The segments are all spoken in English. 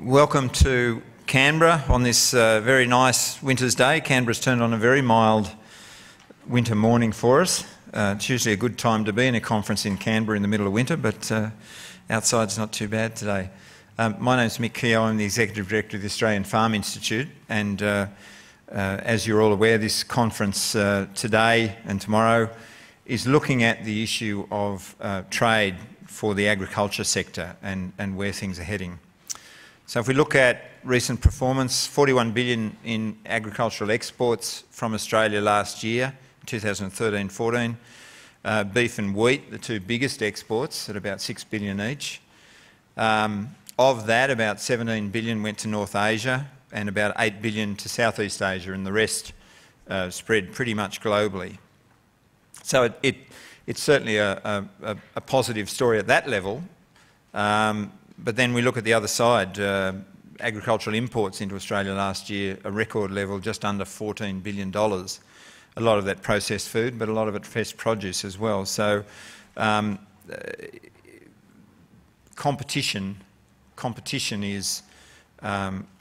Welcome to Canberra on this very nice winter's day. Canberra's turned on a very mild winter morning for us. It's usually a good time to be in a conference in Canberra in the middle of winter, but outside's not too bad today. My name's Mick Keogh. I'm the Executive Director of the Australian Farm Institute, and as you're all aware, this conference today and tomorrow is looking at the issue of trade for the agriculture sector and where things are heading. So if we look at recent performance, 41 billion in agricultural exports from Australia last year, 2013-14. Beef and wheat, the two biggest exports, at about 6 billion each. Of that, about 17 billion went to North Asia and about 8 billion to Southeast Asia, and the rest spread pretty much globally. So it's certainly a positive story at that level. But then we look at the other side. Agricultural imports into Australia last year, a record level, just under $14 billion. A lot of that processed food, but a lot of it fresh produce as well. So competition is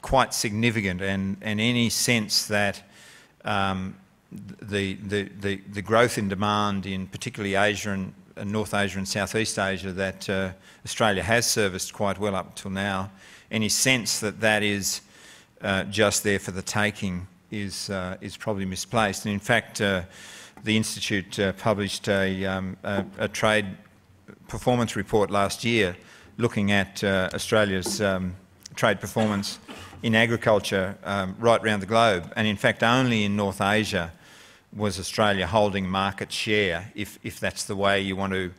quite significant, and any sense that the growth in demand in particularly Asia and North Asia and Southeast Asia that Australia has serviced quite well up till now, any sense that that is just there for the taking is probably misplaced. And in fact, the Institute published a trade performance report last year looking at Australia's trade performance in agriculture right around the globe, and in fact only in North Asia was Australia holding market share, if that's the way you want to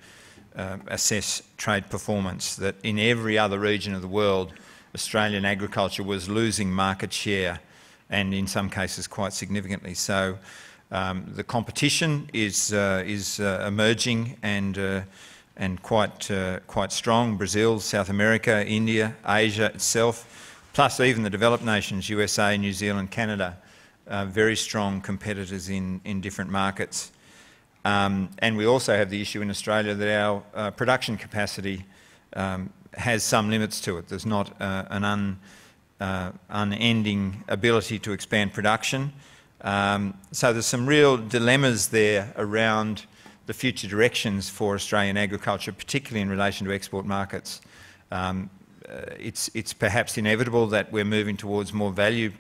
assess trade performance. That in every other region of the world, Australian agriculture was losing market share, and in some cases quite significantly. So the competition is emerging and quite strong. Brazil, South America, India, Asia itself, plus even the developed nations, USA, New Zealand, Canada, very strong competitors in different markets. And we also have the issue in Australia that our production capacity has some limits to it. There's not an unending ability to expand production. So there's some real dilemmas there around the future directions for Australian agriculture, particularly in relation to export markets. It's perhaps inevitable that we're moving towards more value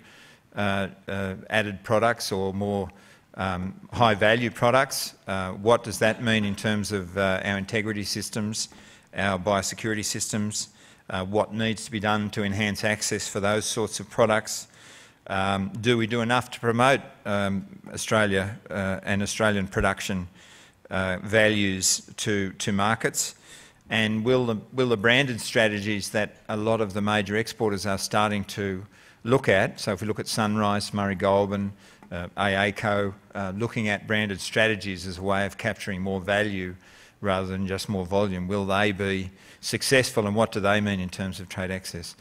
added products or more high-value products. What does that mean in terms of our integrity systems, our biosecurity systems? What needs to be done to enhance access for those sorts of products? Do we do enough to promote Australia and Australian production values to markets? And will the branded strategies that a lot of the major exporters are starting to look at, so if we look at Sunrise, Murray Goulburn, AACO, looking at branded strategies as a way of capturing more value rather than just more volume, will they be successful, and what do they mean in terms of trade access?